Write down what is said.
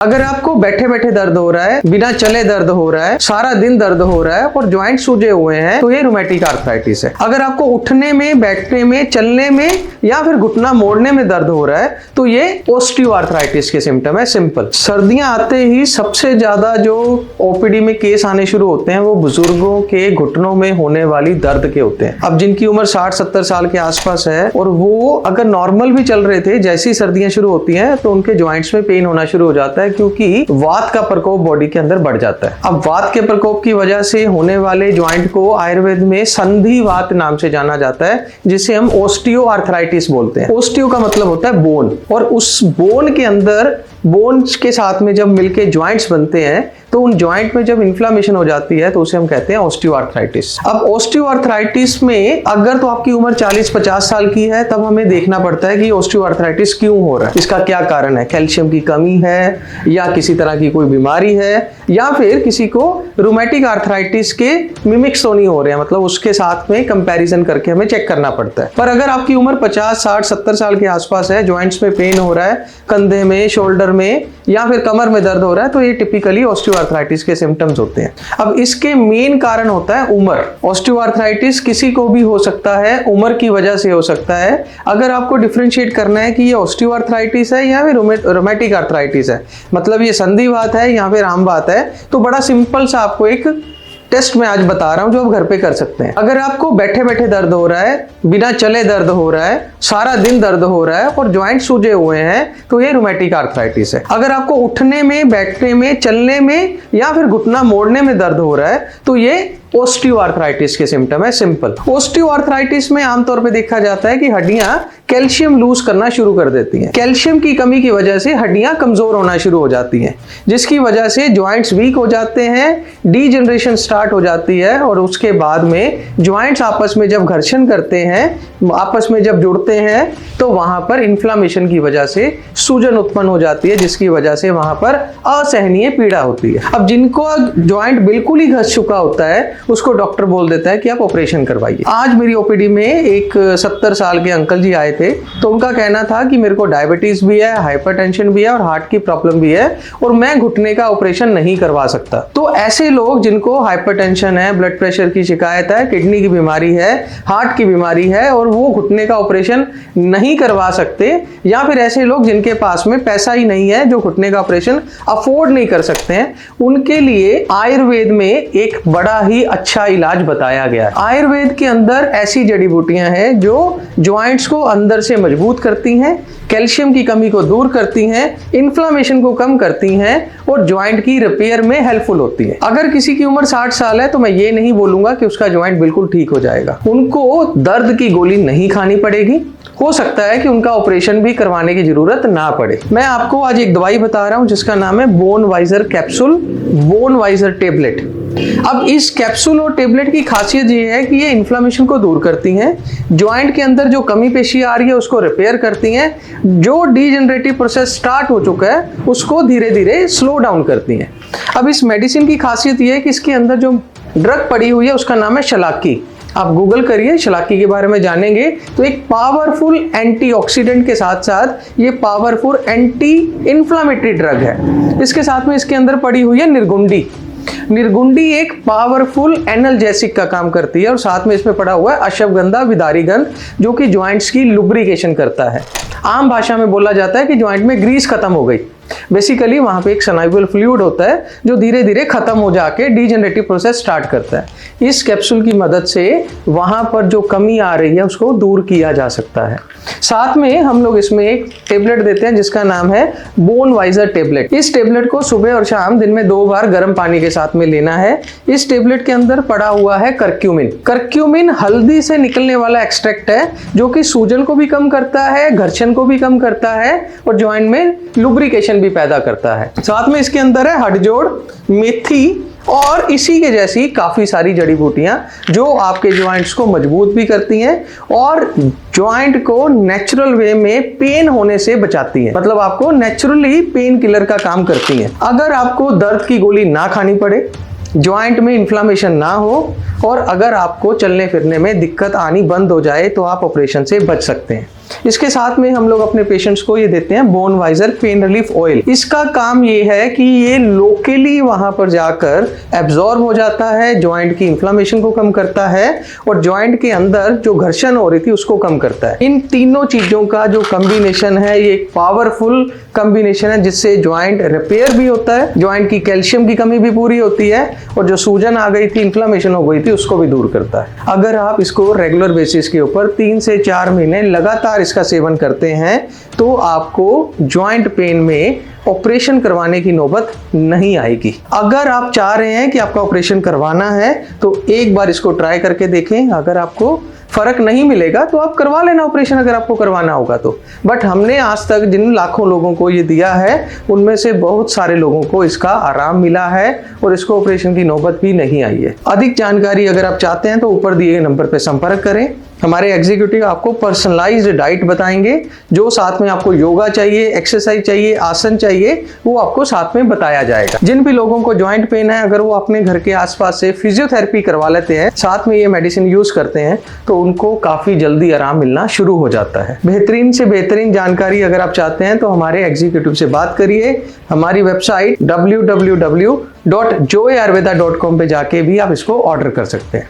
अगर आपको बैठे बैठे दर्द हो रहा है, बिना चले दर्द हो रहा है, सारा दिन दर्द हो रहा है और ज्वाइंट सूजे हुए हैं, तो ये रूमेटिक आर्थराइटिस है। अगर आपको उठने में, बैठने में, चलने में या फिर घुटना मोड़ने में दर्द हो रहा है, तो ये ऑस्टियोआर्थराइटिस के सिम्टम है। सिंपल। सर्दियां आते ही सबसे ज्यादा जो ओपीडी में केस आने शुरू होते हैं वो बुजुर्गों के घुटनों में होने वाली दर्द के होते हैं। अब जिनकी उम्र 60-70 साल के आसपास है और वो अगर नॉर्मल भी चल रहे थे, जैसी सर्दियां शुरू होती हैं तो उनके ज्वाइंट्स में पेन होना शुरू हो जाता है, क्योंकि वात का प्रकोप बॉडी के अंदर बढ़ जाता है। अब वात के प्रकोप की वजह से होने वाले ज्वाइंट को आयुर्वेद में संधिवात नाम से जाना जाता है, जिसे हम ऑस्टियोआर्थराइटिस बोलते हैं। ऑस्टियो का मतलब होता है बोन, और उस बोन के अंदर, बोन्स के साथ में जब मिलके ज्वाइंट्स बनते हैं तो उन ज्वाइंट में जब इन्फ्लामेशन हो जाती है तो उसे हम कहते हैं ऑस्टियोआर्थराइटिस। अब ऑस्टियोआर्थराइटिस में अगर तो आपकी उम्र 40-50 साल की है, तब हमें देखना पड़ता है कि ऑस्टियोआर्थराइटिस क्यों हो रहा है, इसका क्या कारण है। कैल्शियम की कमी है, या किसी तरह की कोई बीमारी है, या फिर किसी को रूमेटिक आर्थराइटिस के मिमिक्स तो नहीं हो रहे हैं, मतलब उसके साथ में कंपैरिजन करके हमें चेक करना पड़ता है। पर अगर आपकी उम्र 50, 60, 70 साल के आसपास है, ज्वाइंट्स में पेन हो रहा है, कंधे में, शोल्डर में या फिर कमर में दर्द हो रहा है, तो ये टिपिकली ऑस्टियोआर्थराइटिस के सिम्टम्स होते हैं। अब इसके मेन कारण होता है उम्र। ऑस्टियोआर्थराइटिस किसी को भी हो सकता है, उम्र की वजह से हो सकता है। अगर आपको डिफरेंशिएट करना है कि ये ऑस्टियोआर्थराइटिस है या फिर रूमेटिक आर्थराइटिस है, मतलब ये संधिवात है या फिर आमवात है, तो बड़ा सिंपल सा आपको एक टेस्ट मैं आज बता रहा हूं जो आप घर पे कर सकते हैं। अगर आपको बैठे बैठे दर्द हो रहा है, बिना चले दर्द हो रहा है, सारा दिन दर्द हो रहा है और ज्वाइंट सूजे हुए हैं, तो ये रूमेटिक आर्थराइटिस है। अगर आपको उठने में, बैठने में, चलने में या फिर घुटना मोड़ने में दर्द हो रहा है, तो ये ऑस्टियोआर्थराइटिस के सिम्टम है। सिंपल। ऑस्टियोआर्थराइटिस में आमतौर पे देखा जाता है कि हड्डियां कैल्शियम लूज करना शुरू कर देती हैं। कैल्शियम की कमी की वजह से हड्डियां कमजोर होना शुरू हो जाती हैं, जिसकी वजह से ज्वाइंट्स वीक हो जाते हैं, डीजनरेशन स्टार्ट हो जाती है, और उसके बाद में ज्वाइंट्स आपस में जब घर्षण करते हैं, आपस में जब जुड़ते हैं, तो वहां पर इन्फ्लामेशन की वजह से सूजन उत्पन्न हो जाती है, जिसकी वजह से वहां पर असहनीय पीड़ा होती है। अब जिनको ज्वाइंट बिल्कुल ही घस चुका होता है, उसको डॉक्टर बोल देता है कि आप ऑपरेशन करवाइए। आज मेरी ओपीडी में एक 70 साल के अंकल जी आए थे, तो उनका कहना था कि मेरे को डायबिटीज भी है, हाइपरटेंशन भी है और हार्ट की प्रॉब्लम भी है, और मैं घुटने का ऑपरेशन नहीं करवा सकता। तो ऐसे लोग जिनको हाइपरटेंशन है, ब्लड प्रेशर की शिकायत है, किडनी की बीमारी है, हार्ट की बीमारी है, और वो घुटने का ऑपरेशन नहीं करवा सकते, या फिर ऐसे लोग जिनके पास में पैसा ही नहीं है, जो घुटने का ऑपरेशन अफोर्ड नहीं कर सकते हैं, उनके लिए आयुर्वेद में एक बड़ा ही अच्छा इलाज बताया गया है। आयुर्वेद के अंदर ऐसी जड़ी बूटियां हैं जो ज्वाइंट्स को अंदर से मजबूत करती हैं, कैल्शियम की कमी को दूर करती हैं, इन्फ्लामेशन को कम करती हैं और ज्वाइंट की रिपेयर में हेल्पफुल होती है। अगर किसी की उम्र 60 साल है तो मैं ये नहीं बोलूंगा कि उसका ज्वाइंट बिल्कुल ठीक हो जाएगा। उनको दर्द की गोली नहीं खानी पड़ेगी, हो सकता है कि उनका ऑपरेशन भी करवाने की जरूरत ना पड़े। मैं आपको आज एक दवाई बता रहा हूं जिसका नाम है bone wiser capsule, bone wiser tablet. अब इस कैप्सूल और टेबलेट की खासियत ये है कि ये इन्फ्लामेशन को दूर करती हैं, ज्वाइंट के अंदर जो कमी पेशी आ रही है उसको रिपेयर करती हैं, जो डीजनरेटिव प्रोसेस स्टार्ट हो चुका है उसको धीरे धीरे स्लो डाउन करती हैं। अब इस मेडिसिन की खासियत ये है कि इसके अंदर जो ड्रग पड़ी हुई है उसका नाम है शलाकी। आप गूगल करिए, शलाकी के बारे में जानेंगे तो एक पावरफुल एंटीऑक्सीडेंट के साथ साथ ये पावरफुल एंटी इन्फ्लामेटरी ड्रग है। इसके साथ में इसके अंदर पड़ी हुई है निर्गुंडी। निर्गुंडी एक पावरफुल एनाल्जेसिक का काम करती है, और साथ में इसमें पड़ा हुआ है अश्वगंधा विदारीगंध, जो कि ज्वाइंट्स की लुब्रिकेशन करता है। आम भाषा में बोला जाता है कि ज्वाइंट में ग्रीस खत्म हो गई। बेसिकली वहां पे एक सनाइवल फ्लूइड होता है जो धीरे धीरे खत्म हो जाके डीजनरेटिव प्रोसेस स्टार्ट करता है। इस कैप्सूल की मदद से वहां पर जो कमी आ रही है उसको दूर किया जा सकता है। साथ में हम लोग इसमें एक टेबलेट देते हैं जिसका नाम है बोन वाइजर टेबलेट। इस टेबलेट को सुबह और शाम दिन में 2 बार गर्म पानी के साथ में लेना है। इस टेबलेट के अंदर पड़ा हुआ है करक्यूमिन। करक्यूमिन हल्दी से निकलने वाला एक्सट्रैक्ट है जो कि सूजन को भी कम करता है, घर्षण को भी कम करता है और ज्वाइंट में लुब्रिकेशन भी पैदा करता है। साथ में इसके अंदर है हड़जोड़, मेथी और इसी के जैसी काफी सारी जड़ी बूटियां जो आपके ज्वाइंट्स को मजबूत भी करती हैं और ज्वाइंट को नेचुरल वे में पेन होने से बचाती हैं। मतलब आपको नेचुरली पेन किलर का काम करती हैं। अगर आपको दर्द की गोली ना खानी पड़े, ज्वाइंट में इन्फ्लामेशन ना हो और अगर आपको चलने फिरने में दिक्कत आनी बंद हो जाए तो आप ऑपरेशन से बच सकते हैं। इसके साथ में हम लोग अपने पेशेंट्स को ये देते हैं bone wiser pain relief oil. इसका काम ये है कि ये लोकली वहां पर जाकर एब्जॉर्ब हो जाता है, जॉइंट की इन्फ्लामेशन को कम करता है और जॉइंट के अंदर जो घर्षण हो रही थी उसको कम करता है। इन तीनों चीजों का जो कॉम्बिनेशन है ये एक पावरफुल कॉम्बिनेशन है जिससे जॉइंट रिपेयर भी होता है, जॉइंट की कैल्शियम की कमी भी पूरी होती है और जो सूजन आ गई थी, इन्फ्लामेशन हो गई थी, उसको भी दूर करता है। अगर आप इसको रेगुलर बेसिस के ऊपर 3 से 4 महीने लगातार इसका सेवन करते हैं तो आपको जॉइंट पेन में ऑपरेशन करवाने की नौबत नहीं आएगी। अगर आप चाह रहे हैं कि आपका ऑपरेशन करवाना है तो एक बार इसको ट्राई करके देखें। अगर आपको फर्क नहीं मिलेगा तो आप करवा लेना ऑपरेशन, अगर आपको करवाना होगा तो। बट हमने आज तक जिन लाखों लोगों को ये दिया है उनमें से बहुत सारे लोगों को इसका आराम मिला है और इसको ऑपरेशन की नौबत भी नहीं आई है। अधिक जानकारी अगर आप चाहते हैं तो ऊपर दिए गए नंबर पर संपर्क करें। हमारे एग्जीक्यूटिव आपको पर्सनलाइज्ड डाइट बताएंगे, जो साथ में आपको योगा चाहिए, एक्सरसाइज चाहिए, आसन चाहिए, वो आपको साथ में बताया जाएगा। जिन भी लोगों को जॉइंट पेन है, अगर वो अपने घर के आसपास से फिजियोथेरेपी करवा लेते हैं, साथ में ये मेडिसिन यूज करते हैं, तो उनको काफी जल्दी आराम मिलना शुरू हो जाता है। बेहतरीन से बेहतरीन जानकारी अगर आप चाहते हैं तो हमारे एग्जीक्यूटिव से बात करिए। हमारी वेबसाइट www.joyayurveda.com पे जाके भी आप इसको ऑर्डर कर सकते हैं।